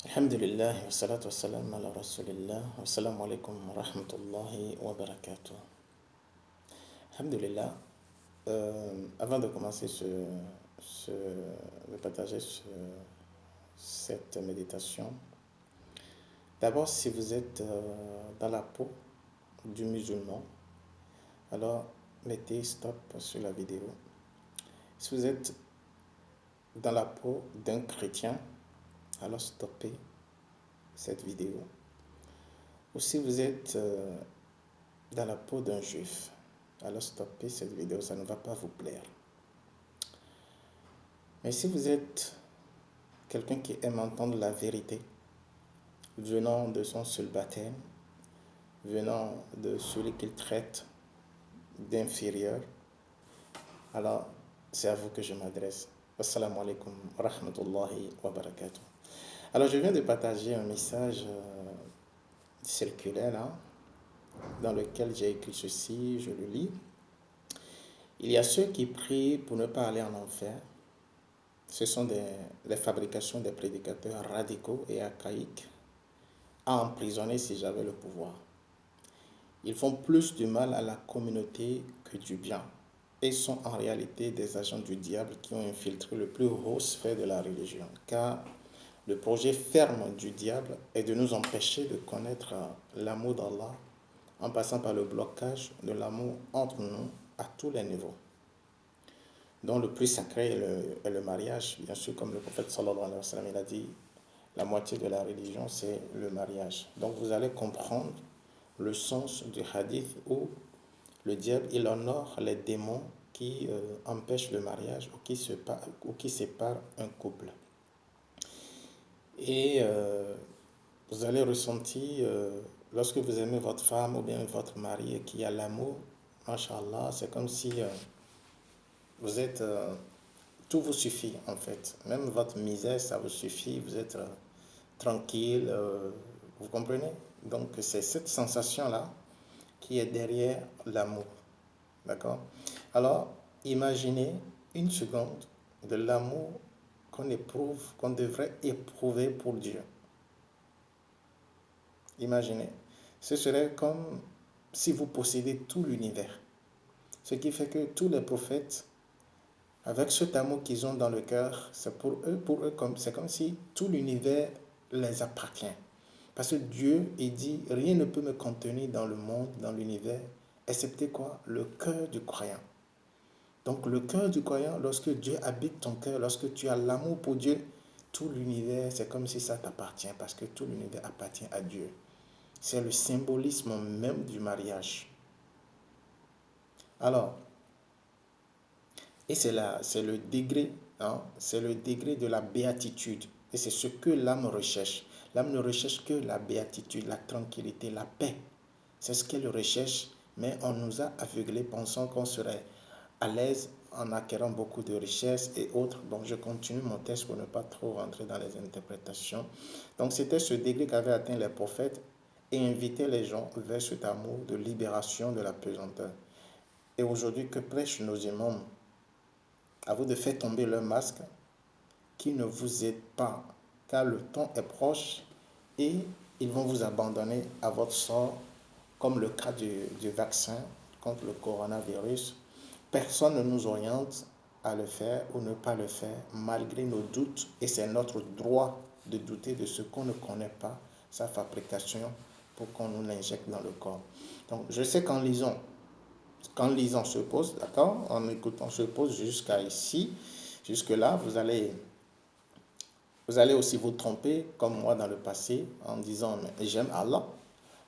Alhamdulillah, wa salatu wa salam ala rasulillah, wa salamu alaikum wa rahmatullahi wa barakatuh. Alhamdulillah, avant de commencer de partager cette méditation, d'abord, si vous êtes dans la peau du musulman, alors mettez stop sur la vidéo. Si vous êtes dans la peau d'un chrétien, alors stoppez cette vidéo. Ou si vous êtes dans la peau d'un juif, alors stoppez cette vidéo, ça ne va pas vous plaire. Mais si vous êtes quelqu'un qui aime entendre la vérité, venant de son seul baptême, venant de celui qu'il traite d'inférieur, alors c'est à vous que je m'adresse. Assalamu alaikum wa rahmatullahi wa barakatuh. Alors je viens de partager un message circulaire là, dans lequel j'ai écrit ceci, je le lis. Il y a ceux qui prient pour ne pas aller en enfer. Ce sont les fabrications des prédicateurs radicaux et archaïques à emprisonner si j'avais le pouvoir. Ils font plus du mal à la communauté que du bien et sont en réalité des agents du diable qui ont infiltré le plus haut sphère de la religion. Car le projet ferme du diable est de nous empêcher de connaître l'amour d'Allah en passant par le blocage de l'amour entre nous à tous les niveaux, dont le plus sacré est le mariage, bien sûr, comme le prophète sallallahu alayhi wa sallam, il a dit, la moitié de la religion, c'est le mariage. Donc vous allez comprendre le sens du hadith où le diable, il honore les démons qui empêchent le mariage ou qui séparent un couple. Et vous allez ressentir, lorsque vous aimez votre femme ou bien votre mari et qu'il y a l'amour, mashallah, c'est comme si vous êtes, tout vous suffit en fait. Même votre misère, ça vous suffit, vous êtes tranquille, vous comprenez? Donc c'est cette sensation-là qui est derrière l'amour. D'accord? Alors, imaginez une seconde de l'amour qu'on éprouve, qu'on devrait éprouver pour Dieu. Imaginez. Ce serait comme si vous possédez tout l'univers. Ce qui fait que tous les prophètes, avec cet amour qu'ils ont dans le cœur, c'est pour eux c'est comme si tout l'univers les appartient. Parce que Dieu, il dit, rien ne peut me contenir dans le monde, dans l'univers, excepté quoi? Le cœur du croyant. Donc le cœur du croyant, lorsque Dieu habite ton cœur, lorsque tu as l'amour pour Dieu, tout l'univers, c'est comme si ça t'appartient, parce que tout l'univers appartient à Dieu. C'est le symbolisme même du mariage. Alors, et c'est le degré, c'est le degré de la béatitude. Et c'est ce que l'âme recherche. L'âme ne recherche que la béatitude, la tranquillité, la paix. C'est ce qu'elle recherche, mais on nous a aveuglés pensant qu'on serait à l'aise en acquérant beaucoup de richesses et autres. Donc je continue mon texte pour ne pas trop rentrer dans les interprétations. Donc c'était ce degré qu'avaient atteint les prophètes et inviter les gens vers cet amour de libération de la pesanteur. Et aujourd'hui, que prêchent nos imams? À vous de faire tomber leur masque qui ne vous aide pas, car le temps est proche et ils vont vous abandonner à votre sort, comme le cas du vaccin contre le coronavirus. Personne ne nous oriente à le faire ou ne pas le faire, malgré nos doutes, et c'est notre droit de douter de ce qu'on ne connaît pas, sa fabrication, pour qu'on nous l'injecte dans le corps. Donc, je sais qu'en lisant se pose, d'accord, en écoutant se pose jusqu'à ici, jusque-là, vous allez aussi vous tromper, comme moi dans le passé, en disant, mais j'aime Allah.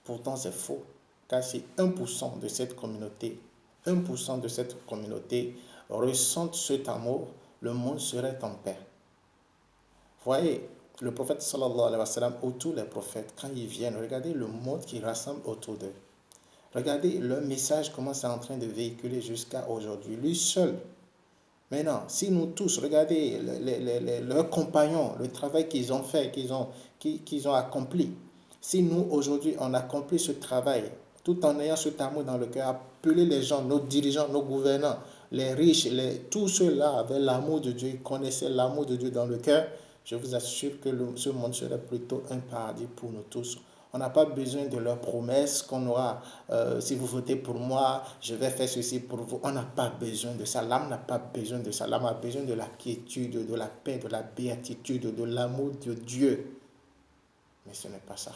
Pourtant, c'est faux, car si 1% de cette communauté, 1% de cette communauté ressentent cet amour, le monde serait en paix. Voyez, le prophète sallallahu alayhi wa sallam, ou tous les prophètes, quand ils viennent, regardez le monde qui rassemble autour d'eux. Regardez leur message, comment c'est en train de véhiculer jusqu'à aujourd'hui. Lui seul. Maintenant, si nous tous, regardez leurs compagnons, le travail qu'ils ont fait, qu'ils ont accompli. Si nous, aujourd'hui, on accomplit ce travail, tout en ayant cet amour dans le cœur, appeler les gens, nos dirigeants, nos gouvernants, les riches, tous ceux-là avaient l'amour de Dieu, ils connaissaient l'amour de Dieu dans le cœur, je vous assure que ce monde serait plutôt un paradis pour nous tous. On n'a pas besoin de leurs promesses qu'on aura, si vous votez pour moi, je vais faire ceci pour vous. On n'a pas besoin de ça. L'âme n'a pas besoin de ça. L'âme a besoin de la quiétude, de la paix, de la béatitude, de l'amour de Dieu. Mais ce n'est pas ça.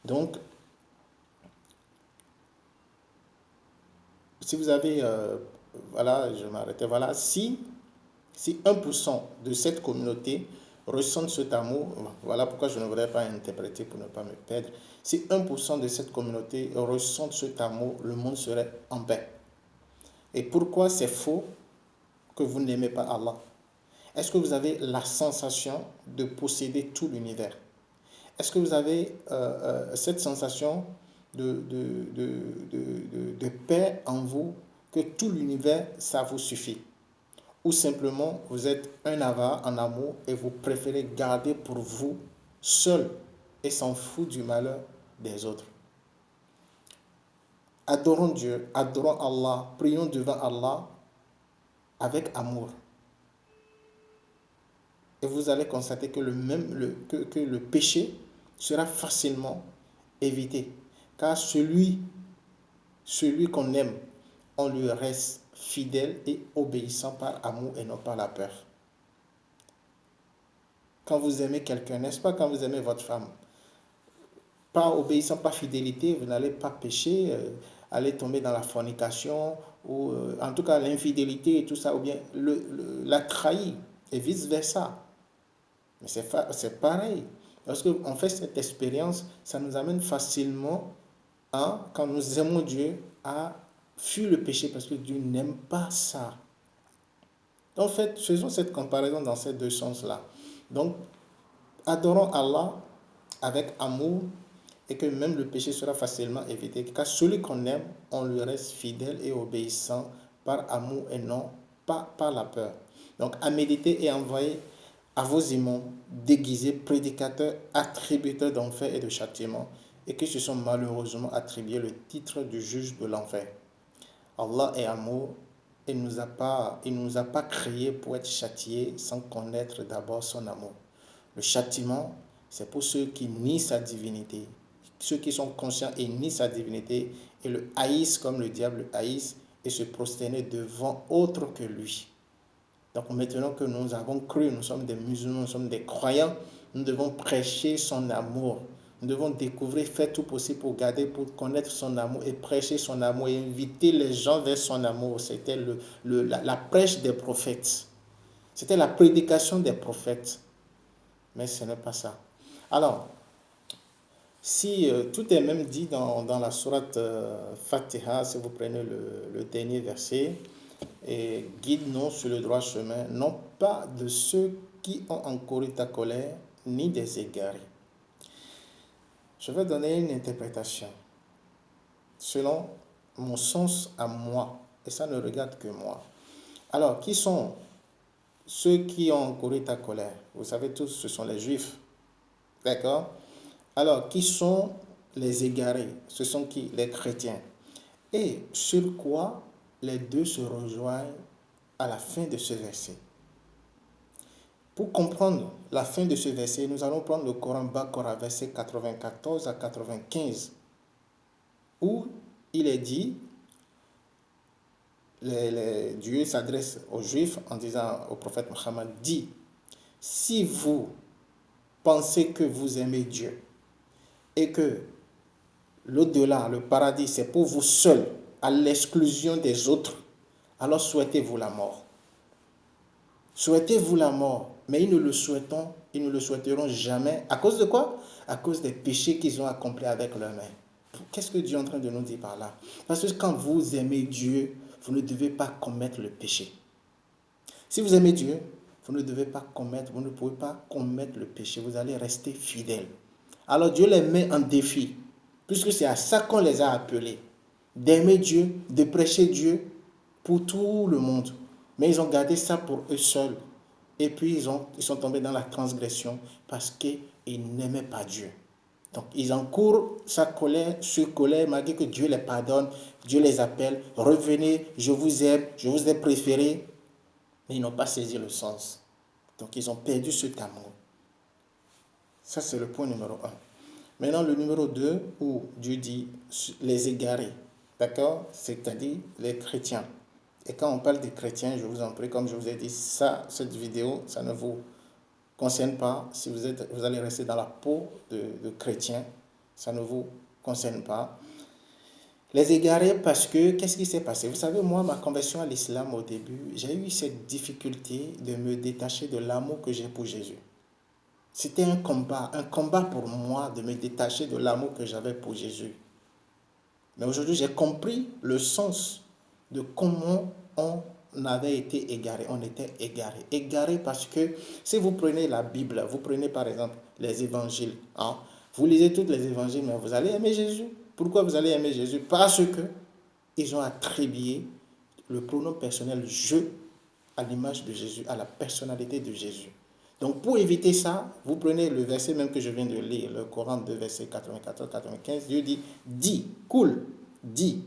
Donc, si vous avez, voilà, je m'arrêtais, voilà, si 1% de cette communauté ressentent cet amour, voilà pourquoi je ne voudrais pas interpréter pour ne pas me perdre, si 1% de cette communauté ressentent cet amour, le monde serait en paix. Et pourquoi c'est faux que vous n'aimez pas Allah? Est-ce que vous avez la sensation de posséder tout l'univers? Est-ce que vous avez cette sensation de paix en vous, que tout l'univers, ça vous suffit? Ou simplement, vous êtes un avare en amour et vous préférez garder pour vous seul et s'en foutre du malheur des autres? Adorons Dieu, adorons Allah, prions devant Allah avec amour. Et vous allez constater que le péché sera facilement évité. Car celui qu'on aime, on lui reste fidèle et obéissant par amour et non par la peur. Quand vous aimez quelqu'un, n'est-ce pas, quand vous aimez votre femme, par obéissant, par fidélité, vous n'allez pas pécher, aller tomber dans la fornication, ou en tout cas l'infidélité et tout ça, ou bien la trahir, et vice-versa. Mais c'est pareil. Lorsqu'on fait cette expérience, ça nous amène facilement, quand nous aimons Dieu, à fuir le péché parce que Dieu n'aime pas ça. Donc, en fait, faisons cette comparaison dans ces deux sens-là. Donc, adorons Allah avec amour et que même le péché sera facilement évité. Car celui qu'on aime, on lui reste fidèle et obéissant par amour et non pas par la peur. Donc, à méditer et envoyer à vos imams déguisés, prédicateurs, attributeurs d'enfer et de châtiment, et qui se sont malheureusement attribués le titre du juge de l'enfer. Allah est amour, et il ne nous a pas créés pour être châtiés sans connaître d'abord son amour. Le châtiment, c'est pour ceux qui nient sa divinité, ceux qui sont conscients et nient sa divinité, et le haïssent comme le diable haïsse, et se prosterner devant autre que lui. Donc maintenant que nous avons cru, nous sommes des musulmans, nous sommes des croyants, nous devons prêcher son amour. Nous devons découvrir, faire tout possible pour garder, pour connaître son amour et prêcher son amour et inviter les gens vers son amour. C'était la prêche des prophètes. C'était la prédication des prophètes. Mais ce n'est pas ça. Alors, si tout est même dit dans la sourate Fatiha, si vous prenez le dernier verset, et guide-nous sur le droit chemin, non pas de ceux qui ont encouru ta colère, ni des égarés. Je vais donner une interprétation selon mon sens à moi, et ça ne regarde que moi. Alors, qui sont ceux qui ont encouru ta colère? Vous savez tous, ce sont les Juifs. D'accord? Alors, qui sont les égarés? Ce sont qui? Les chrétiens. Et sur quoi les deux se rejoignent à la fin de ce verset? Pour comprendre la fin de ce verset, nous allons prendre le Coran Baqarah, verset 94 à 95, où il est dit, Dieu s'adresse aux Juifs en disant au prophète Mohammed, dit, si vous pensez que vous aimez Dieu et que l'au-delà, le paradis, c'est pour vous seul, à l'exclusion des autres, alors souhaitez-vous la mort. Souhaitez-vous la mort, mais ils ne le souhaiteront jamais. À cause de quoi? À cause des péchés qu'ils ont accomplis avec leurs mains. Qu'est-ce que Dieu est en train de nous dire par là? Parce que quand vous aimez Dieu, vous ne devez pas commettre le péché. Si vous aimez Dieu, vous ne pouvez pas commettre le péché. Vous allez rester fidèle. Alors Dieu les met en défi, puisque c'est à ça qu'on les a appelés, d'aimer Dieu, de prêcher Dieu pour tout le monde. Mais ils ont gardé ça pour eux seuls. Et puis ils sont tombés dans la transgression parce qu'ils n'aimaient pas Dieu. Donc ils encourent sa colère, malgré que Dieu les pardonne, Dieu les appelle, revenez, je vous aime, je vous ai préféré. Mais ils n'ont pas saisi le sens. Donc, ils ont perdu cet amour. Ça, c'est le point numéro 1. Maintenant, le numéro 2, où Dieu dit les égarés, d'accord? C'est-à-dire les chrétiens. Et quand on parle des chrétiens, je vous en prie, comme je vous ai dit, cette vidéo, ça ne vous concerne pas. Si vous allez rester dans la peau de chrétien, ça ne vous concerne pas. Les égarés parce que, qu'est-ce qui s'est passé? Vous savez, moi, ma conversion à l'islam au début, j'ai eu cette difficulté de me détacher de l'amour que j'ai pour Jésus. C'était un combat pour moi de me détacher de l'amour que j'avais pour Jésus. Mais aujourd'hui, j'ai compris le sens de comment on avait été égaré. On était égaré. Égaré parce que si vous prenez la Bible, vous prenez par exemple les évangiles, hein, vous lisez tous les évangiles, mais vous allez aimer Jésus. Pourquoi vous allez aimer Jésus? Parce que ils ont attribué le pronom personnel je à l'image de Jésus, à la personnalité de Jésus. Donc pour éviter ça, vous prenez le verset même que je viens de lire, le Coran 2, verset 94-95, Dieu dit, dis, cool, dis.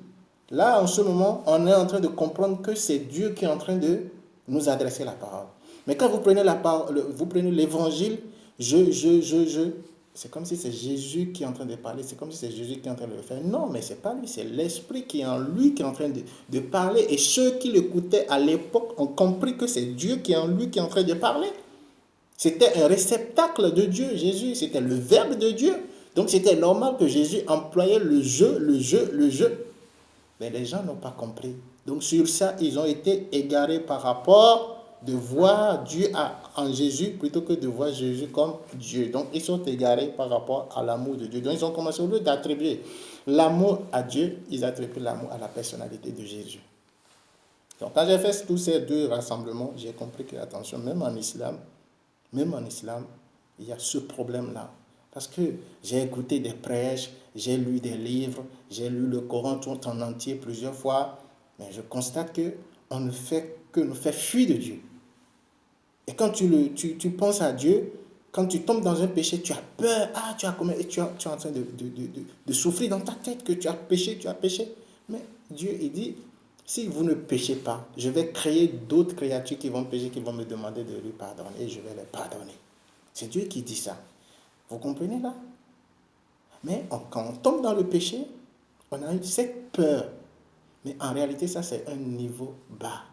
Là, en ce moment, on est en train de comprendre que c'est Dieu qui est en train de nous adresser la parole. Mais quand vous prenez la parole, vous prenez l'évangile, c'est comme si c'est Jésus qui est en train de parler, c'est comme si c'est Jésus qui est en train de le faire. Non, mais c'est pas lui, c'est l'Esprit qui est en lui qui est en train de parler. Et ceux qui l'écoutaient à l'époque ont compris que c'est Dieu qui est en lui qui est en train de parler. C'était un réceptacle de Dieu, Jésus, c'était le Verbe de Dieu. Donc c'était normal que Jésus employait le je. Mais les gens n'ont pas compris. Donc sur ça, ils ont été égarés par rapport de voir Dieu en Jésus plutôt que de voir Jésus comme Dieu. Donc ils sont égarés par rapport à l'amour de Dieu. Donc ils ont commencé, au lieu d'attribuer l'amour à Dieu, ils attribuent l'amour à la personnalité de Jésus. Donc quand j'ai fait tous ces deux rassemblements, j'ai compris que, attention, même en islam, il y a ce problème-là. Parce que j'ai écouté des prêches, j'ai lu des livres, j'ai lu le Coran tout en entier plusieurs fois, mais je constate qu'on ne fait que nous faire fuir de Dieu. Et quand tu penses à Dieu, quand tu tombes dans un péché, tu as peur, tu es en train de souffrir dans ta tête que tu as péché. Mais Dieu, il dit, si vous ne péchez pas, je vais créer d'autres créatures qui vont pécher, qui vont me demander de lui pardonner, et je vais les pardonner. C'est Dieu qui dit ça. Vous comprenez là? Mais quand on tombe dans le péché, on a eu cette peur. Mais en réalité, ça, c'est un niveau bas.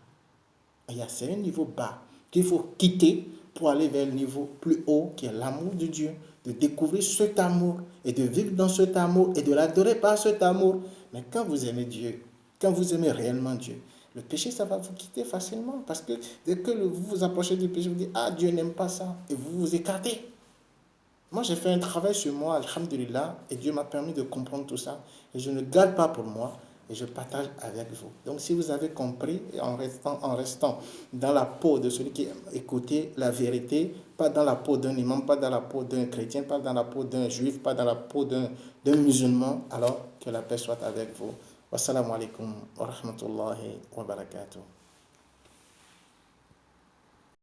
C'est un niveau bas qu'il faut quitter pour aller vers le niveau plus haut, qui est l'amour de Dieu, de découvrir cet amour et de vivre dans cet amour et de l'adorer par cet amour. Mais quand vous aimez Dieu, quand vous aimez réellement Dieu, le péché, ça va vous quitter facilement. Parce que dès que vous vous approchez du péché, vous dites, Dieu n'aime pas ça. Et vous vous écartez. Moi, j'ai fait un travail sur moi, alhamdulillah, et Dieu m'a permis de comprendre tout ça. Et je ne garde pas pour moi, et je partage avec vous. Donc, si vous avez compris, en restant dans la peau de celui qui écoute la vérité, pas dans la peau d'un imam, pas dans la peau d'un chrétien, pas dans la peau d'un juif, pas dans la peau d'un musulman, alors que la paix soit avec vous. Wassalamu alaikum wa rahmatullahi wa barakatuh.